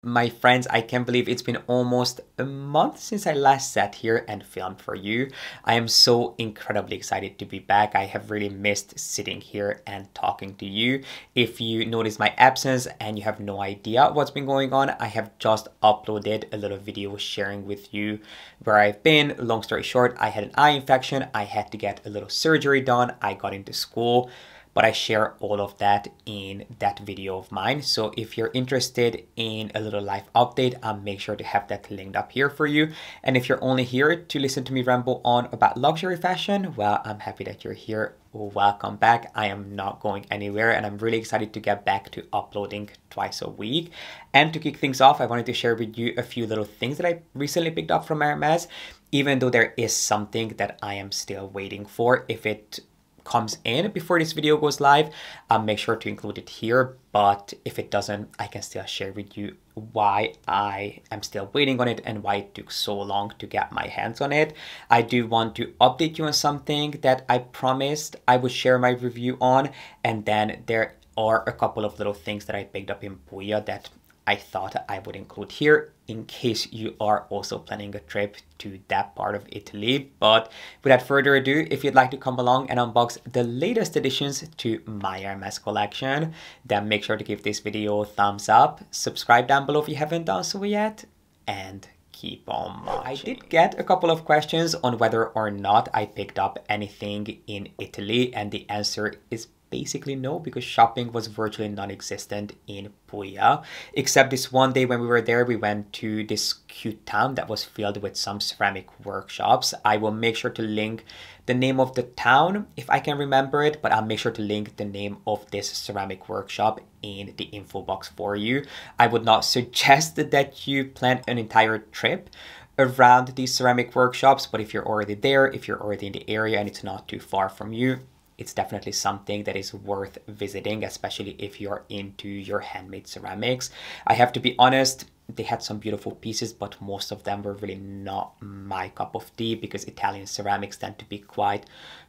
My friends, I can't believe it's been almost a month since I last sat here and filmed for you. I am so incredibly excited to be back. I have really missed sitting here and talking to you. If you notice my absence and you have no idea what's been going on, I have just uploaded a little video sharing with you where I've been. Long story short, I had an eye infection. I had to get a little surgery done. I got into school. But I share all of that in that video of mine. So if you're interested in a little life update, I'll make sure to have that linked up here for you. And if you're only here to listen to me ramble on about luxury fashion, well, I'm happy that you're here. Welcome back. I am not going anywhere and I'm really excited to get back to uploading twice a week. And to kick things off, I wanted to share with you a few little things that I recently picked up from Hermes, even though there is something that I am still waiting for. If it comes in before this video goes live, I'll make sure to include it here, but if it doesn't, I can still share with you why I am still waiting on it and why it took so long to get my hands on it. I do want to update you on something that I promised I would share my review on, and then there are a couple of little things that I picked up in Puglia that I thought I would include here in case you are also planning a trip to that part of Italy. But without further ado, if you'd like to come along and unbox the latest additions to my Hermes collection, then make sure to give this video a thumbs up, subscribe down below if you haven't done so yet, and keep on marching. I did get a couple of questions on whether or not I picked up anything in Italy, and the answer is basically no, because shopping was virtually non-existent in Puglia, except this one day when we were there, we went to this cute town that was filled with some ceramic workshops. I will make sure to link the name of the town if I can remember it, but I'll make sure to link the name of this ceramic workshop in the info box for you. I would not suggest that you plan an entire trip around these ceramic workshops, but if you're already there, if you're already in the area and it's not too far from you, it's definitely something that is worth visiting, especially if you're into your handmade ceramics. I have to be honest, they had some beautiful pieces, but most of them were really not my cup of tea, because Italian ceramics tend to be quite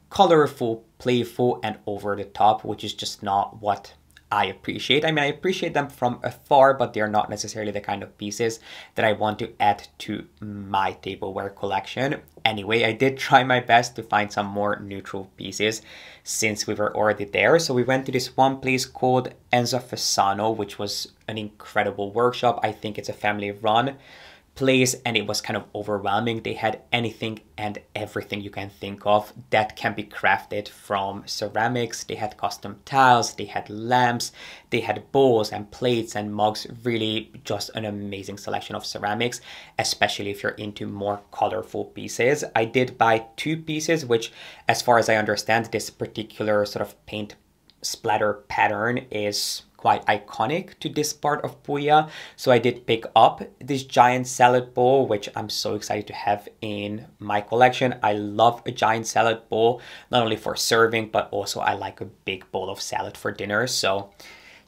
colorful, playful, and over the top, which is just not what I appreciate. I mean, I appreciate them from afar, but they're not necessarily the kind of pieces that I want to add to my tableware collection. Anyway, I did try my best to find some more neutral pieces since we were already there. So we went to this one place called Enzo Fasano, which was an incredible workshop. I think it's a family-run place, and it was kind of overwhelming. They had anything and everything you can think of that can be crafted from ceramics. They had custom tiles, they had lamps, they had bowls and plates and mugs. Really just an amazing selection of ceramics, especially if you're into more colorful pieces. I did buy two pieces, which, as far as I understand, this particular sort of paint splatter pattern is quite iconic to this part of Puglia. So I did pick up this giant salad bowl, which I'm so excited to have in my collection. I love a giant salad bowl, not only for serving, but also I like a big bowl of salad for dinner. So,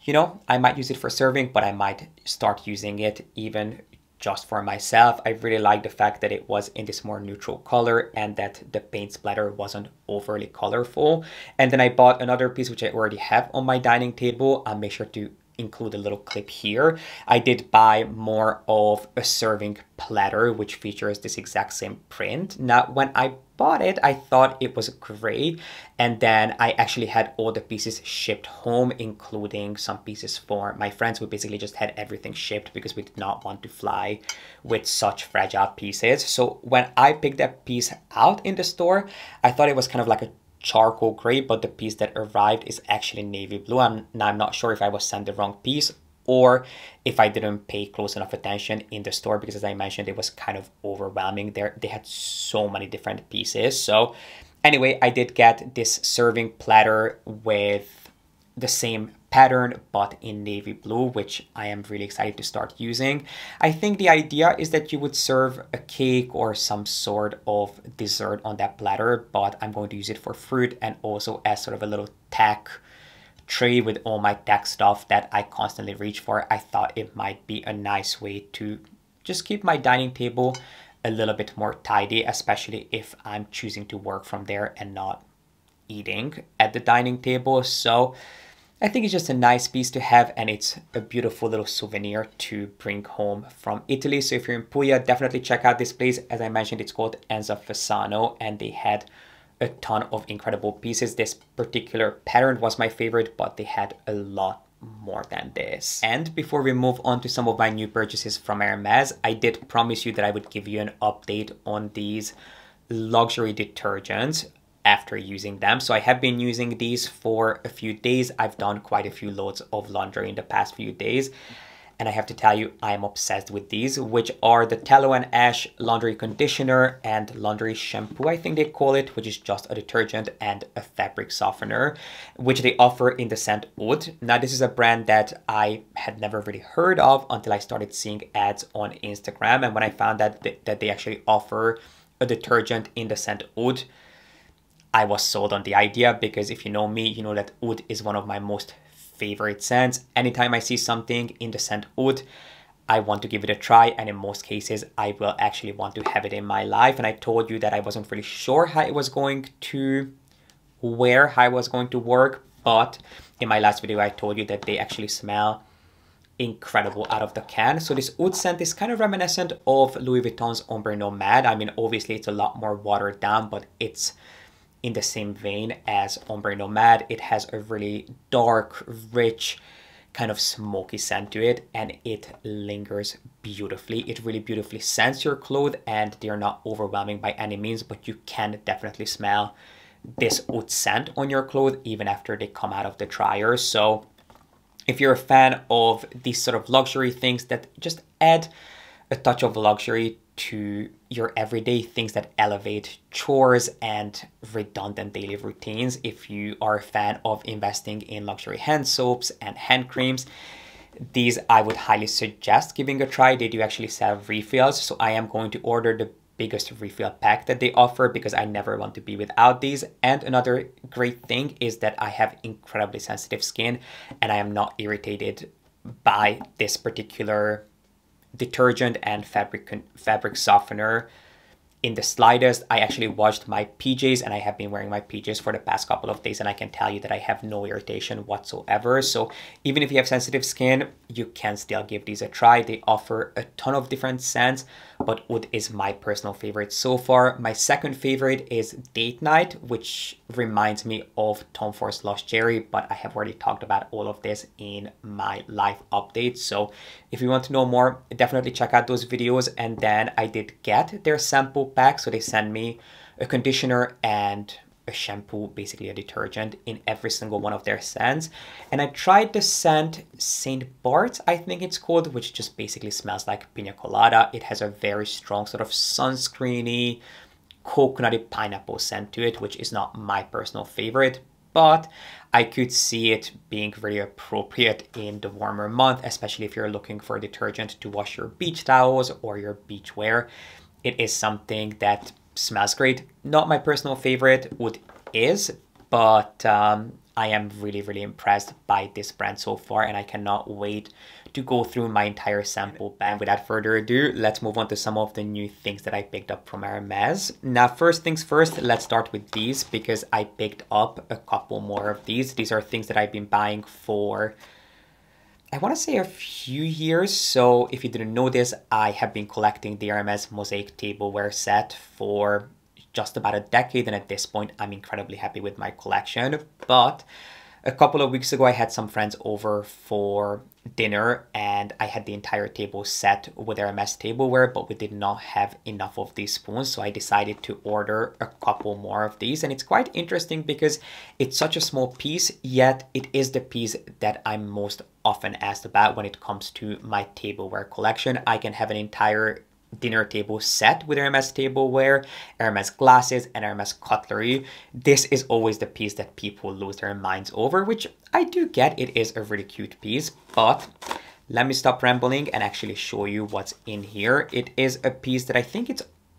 you know, I might use it for serving, but I might start using it even just for myself. I really like the fact that it was in this more neutral color and that the paint splatter wasn't overly colorful. And then I bought another piece which I already have on my dining table. I'll make sure to include a little clip here. I did buy more of a serving platter which features this exact same print. Now, when I bought it, I thought it was great, and then I actually had all the pieces shipped home, including some pieces for my friends. We basically just had everything shipped because we did not want to fly with such fragile pieces. So when I picked that piece out in the store, I thought it was kind of like a charcoal gray, but the piece that arrived is actually navy blue. I'm not sure if I was sent the wrong piece or if I didn't pay close enough attention in the store, because as I mentioned, it was kind of overwhelming. They had so many different pieces. So anyway, I did get this serving platter with the same pattern but in navy blue, which I am really excited to start using. I think the idea is that you would serve a cake or some sort of dessert on that platter, but I'm going to use it for fruit and also as sort of a little tack tray with all my tack stuff that I constantly reach for. I thought it might be a nice way to just keep my dining table a little bit more tidy, especially if I'm choosing to work from there and not eating at the dining table. So I think it's just a nice piece to have, and it's a beautiful little souvenir to bring home from Italy. So if you're in Puglia, definitely check out this place. As I mentioned, it's called Enza Fasano, and they had a ton of incredible pieces. This particular pattern was my favorite, but they had a lot more than this. And before we move on to some of my new purchases from Hermes, I did promise you that I would give you an update on these luxury detergents after using them. So I have been using these for a few days. I've done quite a few loads of laundry in the past few days, and I have to tell you, I'm obsessed with these, which are the Tallow and Ash laundry conditioner and laundry shampoo, I think they call it, which is just a detergent and a fabric softener, which they offer in the scent Oud. Now, this is a brand that I had never really heard of until I started seeing ads on Instagram. And when I found that they actually offer a detergent in the scent Oud, I was sold on the idea, because if you know me, you know that Oud is one of my most favorite scents. Anytime I see something in the scent Oud, I want to give it a try, and in most cases I will actually want to have it in my life. And I told you that I wasn't really sure how it was going to wear, how it was going to work, but in my last video I told you that they actually smell incredible out of the can. So this Oud scent is kind of reminiscent of Louis Vuitton's Ombre Nomade. I mean, obviously it's a lot more watered down, but it's in the same vein as Ombre Nomade. It has a really dark, rich, kind of smoky scent to it, and it lingers beautifully. It really beautifully scents your clothes, and they're not overwhelming by any means, but you can definitely smell this Oud scent on your clothes even after they come out of the dryer. So if you're a fan of these sort of luxury things that just add a touch of luxury to your everyday, things that elevate chores and redundant daily routines, if you are a fan of investing in luxury hand soaps and hand creams, these I would highly suggest giving a try. They do actually sell refills, so I am going to order the biggest refill pack that they offer, because I never want to be without these. And another great thing is that I have incredibly sensitive skin, and I am not irritated by this particular detergent and fabric softener in the slightest. I actually washed my PJs, and I have been wearing my PJs for the past couple of days, and I can tell you that I have no irritation whatsoever. So even if you have sensitive skin, you can still give these a try. They offer a ton of different scents, but Oud is my personal favorite so far. My second favorite is Date Night, which reminds me of Tom Ford's Lost Cherry, but I have already talked about all of this in my live update. So if you want to know more, definitely check out those videos. And then I did get their sample pack, so they send me a conditioner and a shampoo, basically a detergent, in every single one of their scents. And I tried the scent Saint Bart's, I think it's called, which just basically smells like pina colada. It has a very strong sort of sunscreeny, coconutty pineapple scent to it, which is not my personal favorite, but I could see it being very appropriate in the warmer month, especially if you're looking for a detergent to wash your beach towels or your beach wear. It is something that smells great. Not my personal favorite, Oud is, but I am really impressed by this brand so far, and I cannot wait to go through my entire sample bag. Without further ado, let's move on to some of the new things that I picked up from Hermes. Now, first things first, let's start with these, because I picked up a couple more of these. These are things that I've been buying for, I want to say, a few years. So if you didn't know this, I have been collecting the Hermes Mosaic tableware set for just about a decade, and at this point I'm incredibly happy with my collection. But a couple of weeks ago I had some friends over for dinner, and I had the entire table set with Hermes tableware, but we did not have enough of these spoons, so I decided to order a couple more of these. And it's quite interesting because it's such a small piece, yet it is the piece that I'm most often asked about when it comes to my tableware collection. I can have an entire dinner table set with Hermes tableware, Hermes glasses, and Hermes cutlery. This is always the piece that people lose their minds over, which I do get. It is a really cute piece, but let me stop rambling and actually show you what's in here. It is a piece that I think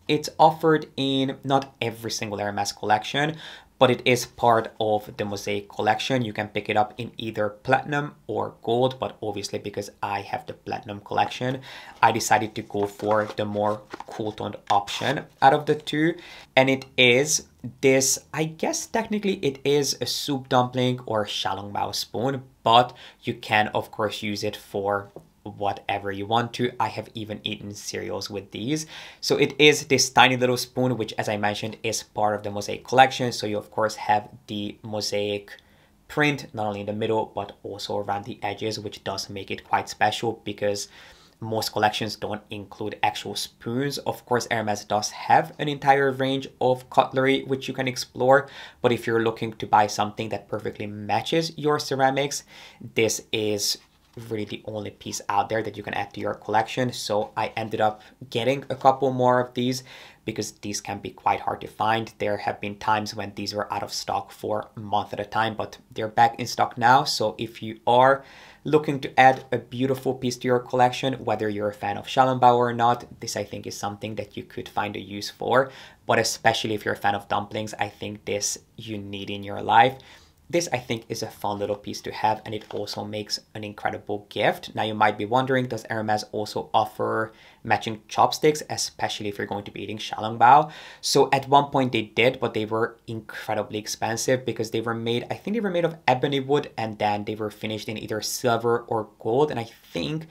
it's offered in not every single Hermes collection, but it is part of the Mosaic collection. You can pick it up in either platinum or gold, but obviously because I have the platinum collection, I decided to go for the more cool toned option out of the two. And it is this, I guess technically it is a soup dumpling or xiaolongbao spoon, but you can of course use it for whatever you want to. I have even eaten cereals with these. So it is this tiny little spoon, which as I mentioned is part of the mosaic collection. So you of course have the mosaic print not only in the middle but also around the edges, which does make it quite special because most collections don't include actual spoons. Of course, Hermes does have an entire range of cutlery which you can explore, but if you're looking to buy something that perfectly matches your ceramics, this is really the only piece out there that you can add to your collection. So I ended up getting a couple more of these because these can be quite hard to find. There have been times when these were out of stock for a month at a time, but they're back in stock now. So if you are looking to add a beautiful piece to your collection, whether you're a fan of xiaolongbao or not, this I think is something that you could find a use for. But especially if you're a fan of dumplings, I think this you need in your life. This I think is a fun little piece to have, and it also makes an incredible gift. Now you might be wondering, does Hermes also offer matching chopsticks, especially if you're going to be eating xiaolongbao? So at one point they did, but they were incredibly expensive because they were made, I think they were made of ebony wood, and then they were finished in either silver or gold. And I think,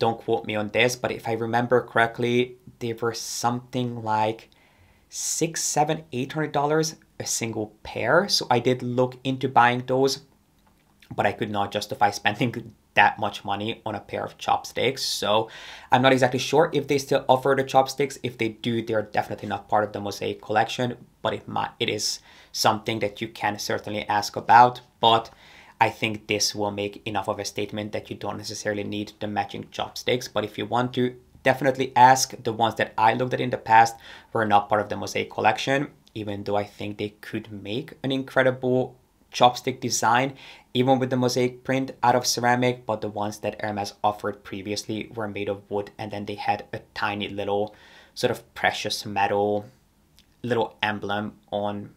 don't quote me on this, but if I remember correctly, they were something like $600, $700, $800 a single pair. So I did look into buying those, but I could not justify spending that much money on a pair of chopsticks. So I'm not exactly sure if they still offer the chopsticks. If they do, they're definitely not part of the mosaic collection, but it is something that you can certainly ask about. But I think this will make enough of a statement that you don't necessarily need the matching chopsticks. But if you want to, definitely ask. The ones that I looked at in the past were not part of the mosaic collection, even though I think they could make an incredible chopstick design, even with the mosaic print out of ceramic. But the ones that Hermes offered previously were made of wood, and then they had a tiny little sort of precious metal little emblem on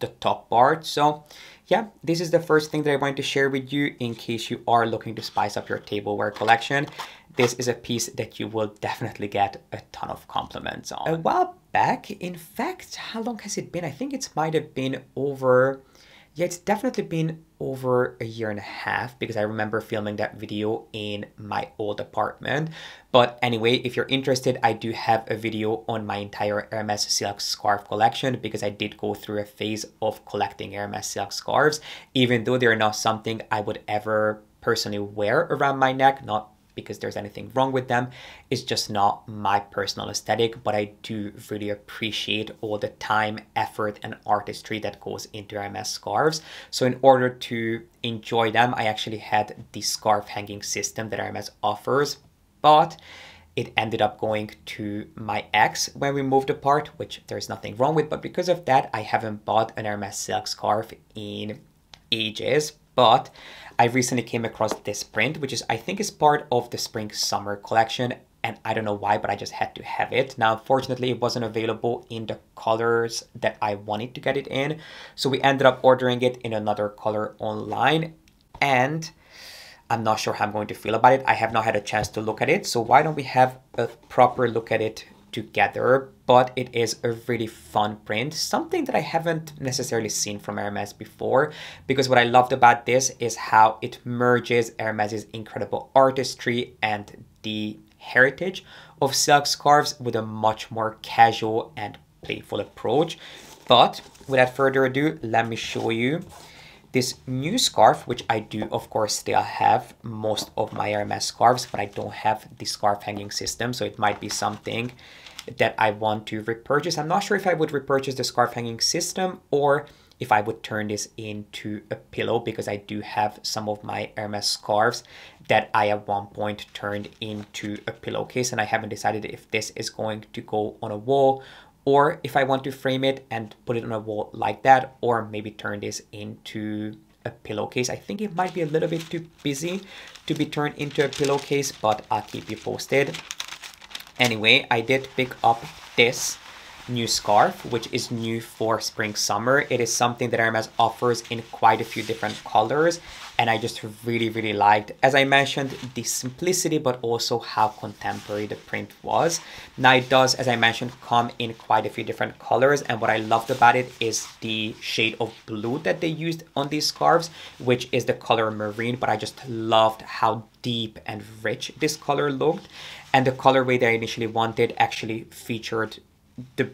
the top part. So yeah, this is the first thing that I wanted to share with you in case you are looking to spice up your tableware collection. This is a piece that you will definitely get a ton of compliments on. A while back, in fact, how long has it been? I think it might have been over, yeah, it's definitely been over a year and a half because I remember filming that video in my old apartment. But anyway, if you're interested, I do have a video on my entire Hermes silk scarf collection because I did go through a phase of collecting Hermes silk scarves, even though they're not something I would ever personally wear around my neck, not because there's anything wrong with them. It's just not my personal aesthetic, but I do really appreciate all the time, effort, and artistry that goes into Hermes scarves. So in order to enjoy them, I actually had the scarf hanging system that Hermes offers, but it ended up going to my ex when we moved apart, which there's nothing wrong with, but because of that, I haven't bought an Hermes silk scarf in ages. But I recently came across this print, which is, I think, is part of the spring summer collection. And I don't know why, but I just had to have it. Now, unfortunately, it wasn't available in the colors that I wanted to get it in. So we ended up ordering it in another color online. And I'm not sure how I'm going to feel about it. I have not had a chance to look at it. So why don't we have a proper look at it together? But it is a really fun print, something that I haven't necessarily seen from Hermes before, because what I loved about this is how it merges Hermes's incredible artistry and the heritage of silk scarves with a much more casual and playful approach. But without further ado, let me show you this new scarf, which I do of course still have most of my Hermes scarves, but I don't have the scarf hanging system, so it might be something that I want to repurchase. I'm not sure if I would repurchase the scarf hanging system or if I would turn this into a pillow, because I do have some of my Hermes scarves that I at one point turned into a pillowcase, and I haven't decided if this is going to go on a wall or if I want to frame it and put it on a wall like that, or maybe turn this into a pillowcase. I think it might be a little bit too busy to be turned into a pillowcase, but I'll keep you posted. Anyway, I did pick up this new scarf, which is new for spring summer. It is something that Hermes offers in quite a few different colors. and I just really liked, as I mentioned, the simplicity, but also how contemporary the print was. Now it does, as I mentioned, come in quite a few different colors, and what I loved about it is the shade of blue that they used on these scarves, which is the color marine, but I just loved how deep and rich this color looked, and the colorway that I initially wanted actually featured the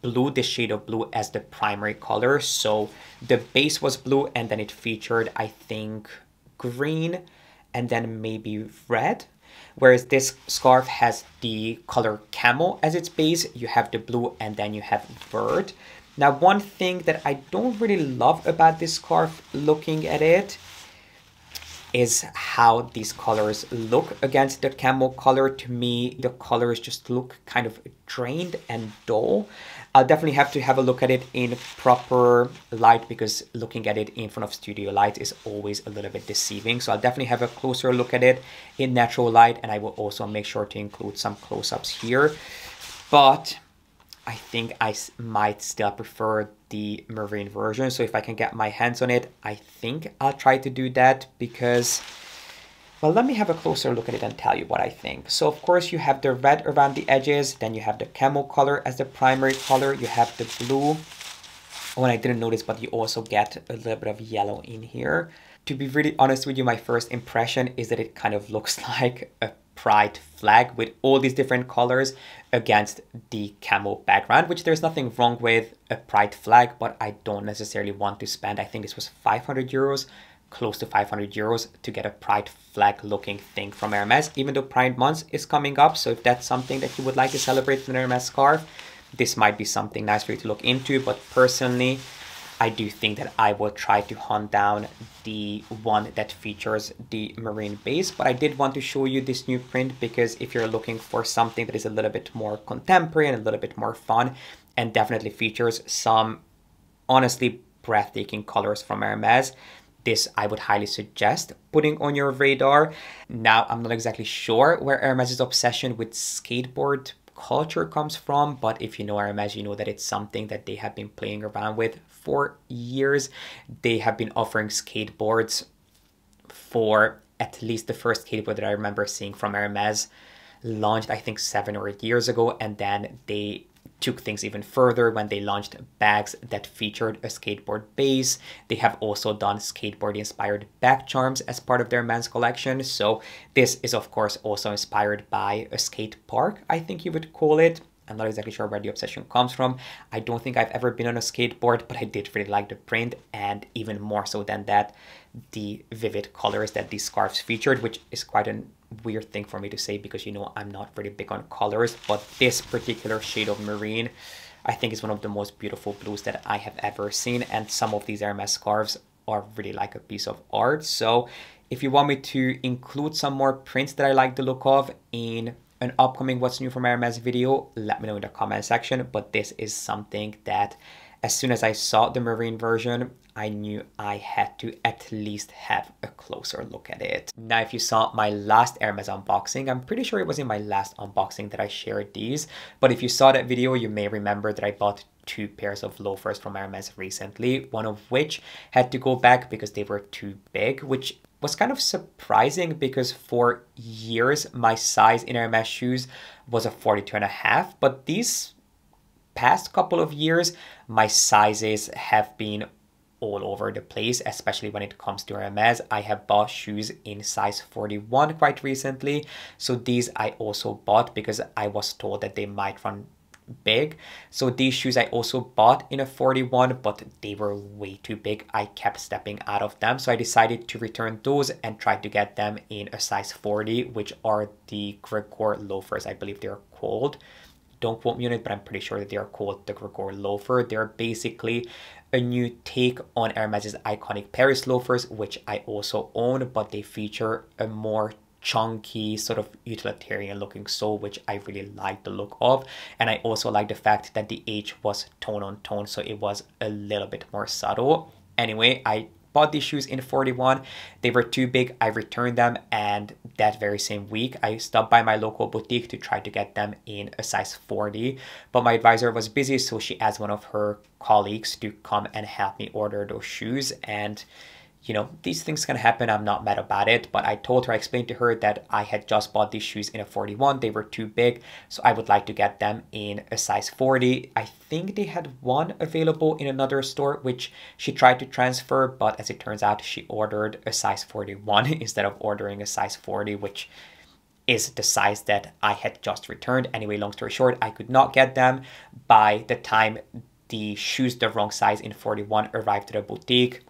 blue, this shade of blue, as the primary color. So the base was blue, and then it featured, I think, green and then maybe red. Whereas this scarf has the color camel as its base. You have the blue and then you have bird. Now, one thing that I don't really love about this scarf, looking at it, is how these colors look against the camel color. To me, the colors just look kind of drained and dull. I'll definitely have to have a look at it in proper light, because looking at it in front of studio light is always a little bit deceiving. So I'll definitely have a closer look at it in natural light, and I will also make sure to include some close-ups here. But I think I might still prefer the marine version. So if I can get my hands on it, I think I'll try to do that, because, well, let me have a closer look at it and tell you what I think. So of course you have the red around the edges, then you have the camel color as the primary color, you have the blue. Oh, and I didn't notice, but you also get a little bit of yellow in here. To be really honest with you, my first impression is that it kind of looks like a pride flag with all these different colors against the camel background, which there's nothing wrong with a pride flag, but I don't necessarily want to spend, I think this was 500 euros, close to 500 euros to get a pride flag looking thing from Hermes, even though Pride Month is coming up. So if that's something that you would like to celebrate with an Hermes scarf, this might be something nice for you to look into. But personally, I do think that I will try to hunt down the one that features the marine base. But I did want to show you this new print, because if you're looking for something that is a little bit more contemporary and a little bit more fun, and definitely features some honestly breathtaking colors from Hermes, this I would highly suggest putting on your radar. Now, I'm not exactly sure where Hermes' obsession with skateboard culture comes from, but if you know Hermes, you know that it's something that they have been playing around with for years. They have been offering skateboards for at least the first skateboard that I remember seeing from Hermes launched, I think, 7 or 8 years ago, and then they took things even further when they launched bags that featured a skateboard base. They have also done skateboard inspired back charms as part of their men's collection. So this is of course also inspired by a skate park, I think you would call it. I'm not exactly sure where the obsession comes from. I don't think I've ever been on a skateboard, but I did really like the print, and even more so than that, the vivid colors that these scarves featured, which is quite a weird thing for me to say, because you know I'm not really big on colors, but this particular shade of marine I think is one of the most beautiful blues that I have ever seen, and some of these Hermes scarves are really like a piece of art. So if you want me to include some more prints that I like the look of in an upcoming What's New from Hermes video, let me know in the comment section. But this is something that, as soon as I saw the marine version, I knew I had to at least have a closer look at it. Now, if you saw my last Hermes unboxing, I'm pretty sure it was in my last unboxing that I shared these, but if you saw that video, you may remember that I bought 2 pairs of loafers from Hermes recently, one of which had to go back because they were too big, which was kind of surprising, because for years my size in Hermes shoes was a 42.5, but these past couple of years my sizes have been all over the place, especially when it comes to Hermes. I have bought shoes in size 41 quite recently, so these I also bought because I was told that they might run big. So these shoes I also bought in a 41, but they were way too big. I kept stepping out of them, so I decided to return those and try to get them in a size 40, which are the Gregor loafers, I believe they're called. Don't quote me on it, but I'm pretty sure that they are called the Gregor loafer. They're basically a new take on Hermes' iconic Paris loafers, which I also own, but they feature a more chunky sort of utilitarian looking sole, which I really like the look of. And I also like the fact that the H was tone on tone, so it was a little bit more subtle. Anyway, I bought these shoes in 41. They were too big. I returned them, and that very same week I stopped by my local boutique to try to get them in a size 40, but my advisor was busy, so she asked one of her colleagues to come and help me order those shoes. And you know, these things can happen. I'm not mad about it, but I told her, I explained to her that I had just bought these shoes in a 41. They were too big, so I would like to get them in a size 40. I think they had one available in another store, which she tried to transfer, but as it turns out, she ordered a size 41 instead of ordering a size 40, which is the size that I had just returned. Anyway, long story short, I could not get them. By the time the shoes, the wrong size in 41, arrived at the boutique,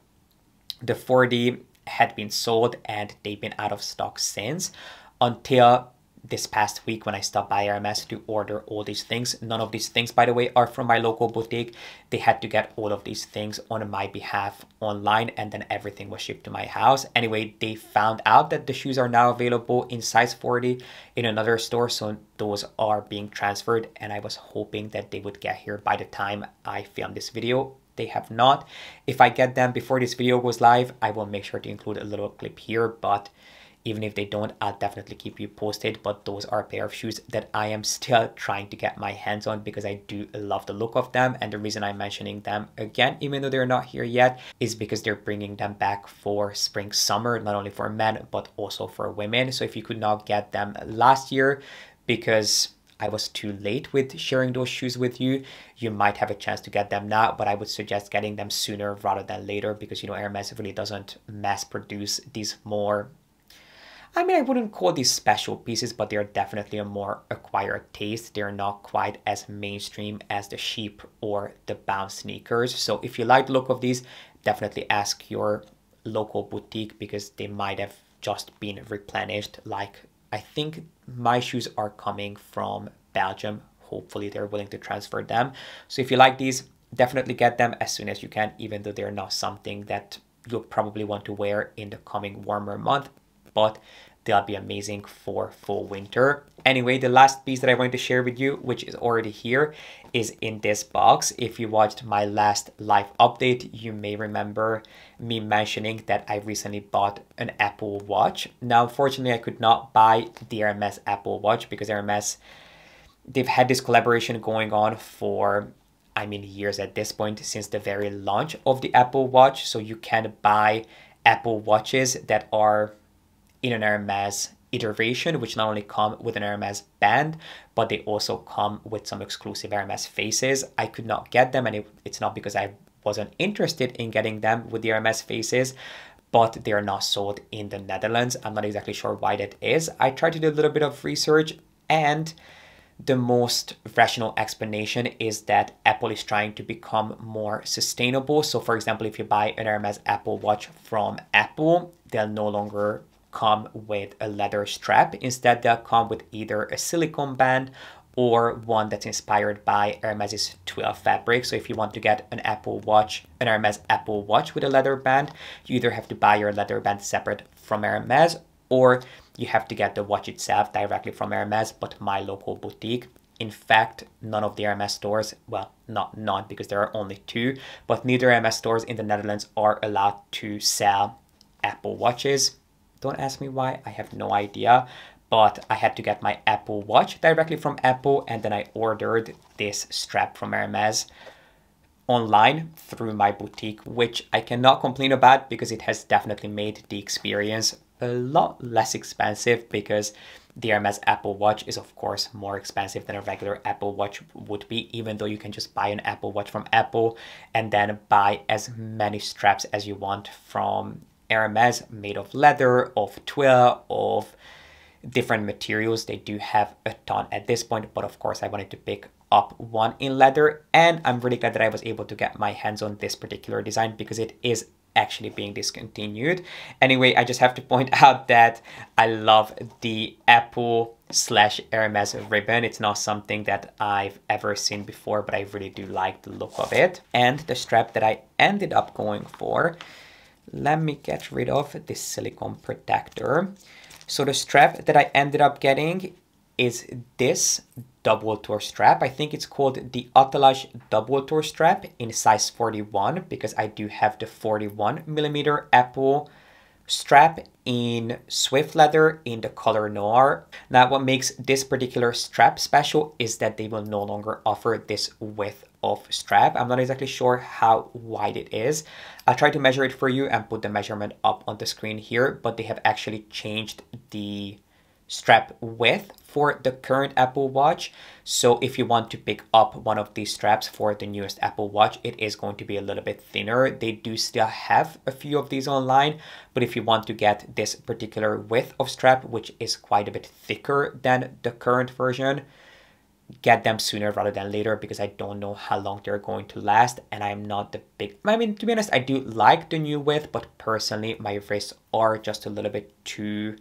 the 40 had been sold and they've been out of stock since, until this past week when I stopped by Hermes to order all these things. None of these things, by the way, are from my local boutique. They had to get all of these things on my behalf online, and then everything was shipped to my house. Anyway, they found out that the shoes are now available in size 40 in another store, so those are being transferred, and I was hoping that they would get here by the time I filmed this video. They have not. If I get them before this video goes live, I will make sure to include a little clip here, but even if they don't, I'll definitely keep you posted. But those are a pair of shoes that I am still trying to get my hands on because I do love the look of them. And the reason I'm mentioning them again, even though they're not here yet, is because they're bringing them back for spring, summer, not only for men, but also for women. So if you could not get them last year because I was too late with sharing those shoes with you, you might have a chance to get them now, but I would suggest getting them sooner rather than later because, you know, Hermes really doesn't mass produce these more, I mean, I wouldn't call these special pieces, but they're definitely a more acquired taste. They're not quite as mainstream as the sheep or the bounce sneakers. So if you like the look of these, definitely ask your local boutique because they might have just been replenished. Like, I think my shoes are coming from Belgium. Hopefully they're willing to transfer them. So if you like these, definitely get them as soon as you can, even though they're not something that you'll probably want to wear in the coming warmer month, but they'll be amazing for full winter. Anyway, the last piece that I wanted to share with you, which is already here, is in this box. If you watched my last live update, you may remember me mentioning that I recently bought an Apple Watch. Now, unfortunately, I could not buy the Hermes Apple Watch because Hermes, they've had this collaboration going on for, I mean, years at this point, since the very launch of the Apple Watch. So you can buy Apple Watches that are in an Hermes iteration, which not only come with an Hermes band, but they also come with some exclusive Hermes faces. I could not get them, and it's not because I wasn't interested in getting them with the Hermes faces, but they are not sold in the Netherlands. I'm not exactly sure why that is. I tried to do a little bit of research, and the most rational explanation is that Apple is trying to become more sustainable. So for example, if you buy an Hermes Apple Watch from Apple, they'll no longer come with a leather strap. Instead, they'll come with either a silicone band or one that's inspired by Hermes's twill fabric. So if you want to get an Apple Watch, an Hermes Apple Watch with a leather band, you either have to buy your leather band separate from Hermes, or you have to get the watch itself directly from Hermes, but my local boutique. In fact, none of the Hermes stores, well, not none because there are only two, but neither Hermes stores in the Netherlands are allowed to sell Apple Watches. Don't ask me why, I have no idea, but I had to get my Apple Watch directly from Apple, and then I ordered this strap from Hermes online through my boutique, which I cannot complain about because it has definitely made the experience a lot less expensive, because the Hermes Apple Watch is of course more expensive than a regular Apple Watch would be, even though you can just buy an Apple Watch from Apple and then buy as many straps as you want from Hermes, made of leather, of twill, of different materials. They do have a ton at this point, but of course I wanted to pick up one in leather, and I'm really glad that I was able to get my hands on this particular design because it is actually being discontinued. Anyway, I just have to point out that I love the Apple/Hermes ribbon. It's not something that I've ever seen before, but I really do like the look of it. And the strap that I ended up going for, let me get rid of this silicone protector. So the strap that I ended up getting is this double toe strap. I think it's called the Attelage double toe strap in size 41 because I do have the 41mm Apple strap in swift leather in the color noir. Now what makes this particular strap special is that they will no longer offer this width of strap. I'm not exactly sure how wide it is. I'll try to measure it for you and put the measurement up on the screen here, but they have actually changed the strap width for the current Apple Watch. So if you want to pick up one of these straps for the newest Apple Watch, it is going to be a little bit thinner. They do still have a few of these online, but if you want to get this particular width of strap, which is quite a bit thicker than the current version, get them sooner rather than later, because I don't know how long they're going to last. And I'm not the big, I mean, to be honest, I do like the new width, but personally my wrists are just a little bit too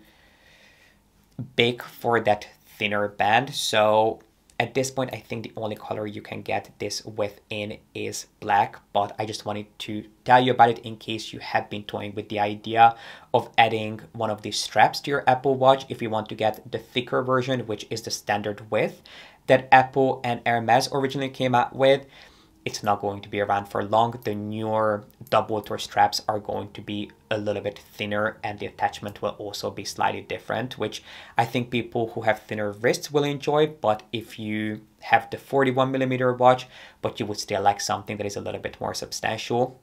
big for that thinner band. So at this point, I think the only color you can get this width in is black, but I just wanted to tell you about it in case you have been toying with the idea of adding one of these straps to your Apple Watch. If you want to get the thicker version, which is the standard width that Apple and Hermes originally came out with, it's not going to be around for long. The newer double toe straps are going to be a little bit thinner, and the attachment will also be slightly different, which I think people who have thinner wrists will enjoy. But if you have the 41mm watch, but you would still like something that is a little bit more substantial,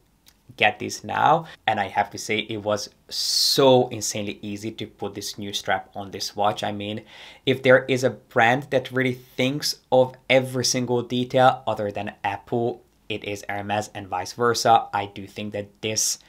get this now. And I have to say, it was so insanely easy to put this new strap on this watch. I mean, if there is a brand that really thinks of every single detail other than Apple, it is Hermes, and vice versa. I do think that this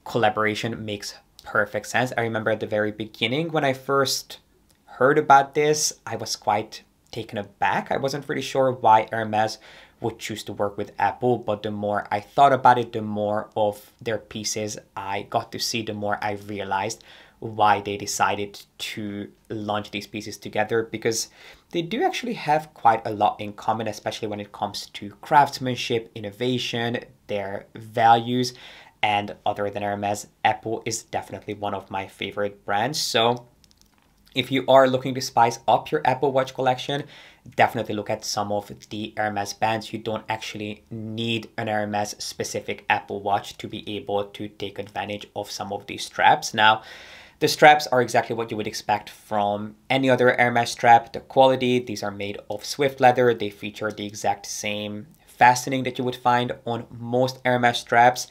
collaboration makes perfect sense. I remember at the very beginning when I first heard about this, I was quite taken aback. I wasn't really sure why Hermes would choose to work with Apple, but the more I thought about it, the more of their pieces I got to see, the more I realized why they decided to launch these pieces together, because they do actually have quite a lot in common, especially when it comes to craftsmanship, innovation, their values. And other than Hermes, Apple is definitely one of my favorite brands. So if you are looking to spice up your Apple Watch collection, definitely look at some of the Hermes bands. You don't actually need an Hermes specific Apple Watch to be able to take advantage of some of these straps. Now, the straps are exactly what you would expect from any other Hermes strap. The quality, these are made of swift leather. They feature the exact same fastening that you would find on most Hermes straps,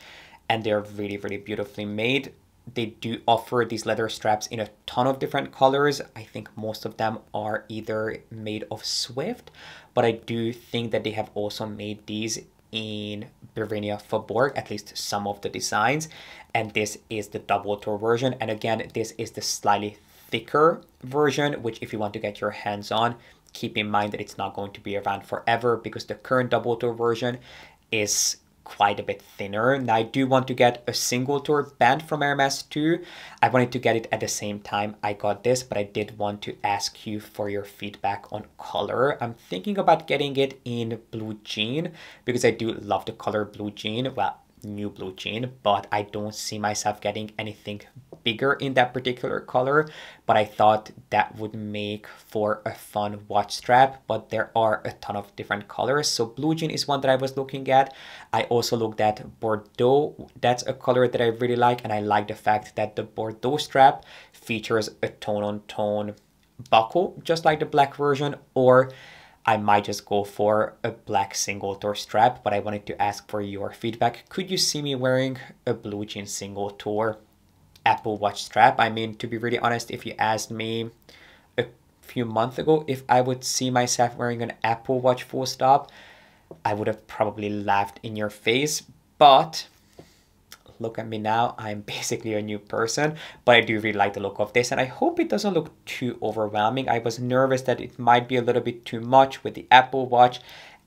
and they're really, really beautifully made. They do offer these leather straps in a ton of different colors. I think most of them are either made of swift, but I do think that they have also made these in Bavarian Faubourg, at least some of the designs. And this is the double toe version. And again, this is the slightly thicker version, which if you want to get your hands on, keep in mind that it's not going to be around forever, because the current double toe version is quite a bit thinner. Now I do want to get a single toe band from Hermes too. I wanted to get it at the same time I got this, but I did want to ask you for your feedback on color. I'm thinking about getting it in blue jean, because I do love the color blue jean. Well, new blue jean, but I don't see myself getting anything bigger in that particular color. But I thought that would make for a fun watch strap, but there are a ton of different colors. So blue jean is one that I was looking at. I also looked at Bordeaux. That's a color that I really like, and I like the fact that the Bordeaux strap features a tone-on-tone buckle, just like the black version, or I might just go for a black single toe strap. But I wanted to ask for your feedback. Could you see me wearing a blue jean single toe Apple Watch strap? I mean, to be really honest, if you asked me a few months ago if I would see myself wearing an Apple Watch full stop, I would have probably laughed in your face. But look at me now, I'm basically a new person. But I do really like the look of this, and I hope it doesn't look too overwhelming. I was nervous that it might be a little bit too much with the Apple Watch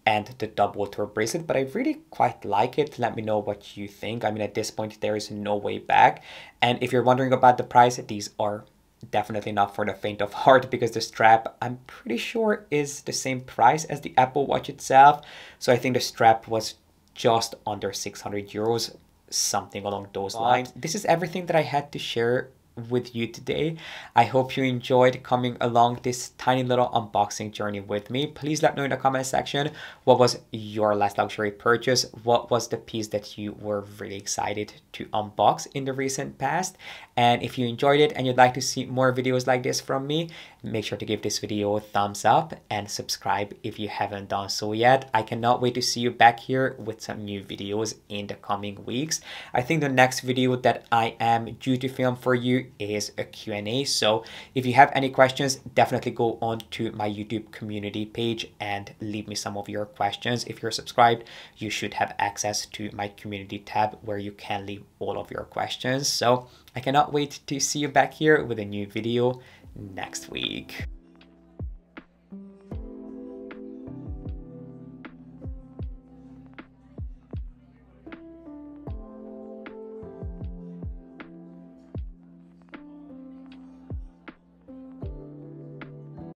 and the double toe bracelet, but I really quite like it. Let me know what you think. I mean, at this point, there is no way back. And if you're wondering about the price, these are definitely not for the faint of heart, because the strap, I'm pretty sure, is the same price as the Apple Watch itself. So I think the strap was just under 600 euros, something along those lines. This is everything that I had to share with you today. I hope you enjoyed coming along this tiny little unboxing journey with me. Please let me know in the comment section, what was your last luxury purchase? What was the piece that you were really excited to unbox in the recent past? And if you enjoyed it and you'd like to see more videos like this from me, make sure to give this video a thumbs up and subscribe if you haven't done so yet. I cannot wait to see you back here with some new videos in the coming weeks. I think the next video that I am due to film for you is a Q&A. So if you have any questions, definitely go on to my YouTube community page and leave me some of your questions. If you're subscribed, you should have access to my community tab where you can leave all of your questions. So I cannot wait to see you back here with a new video next week.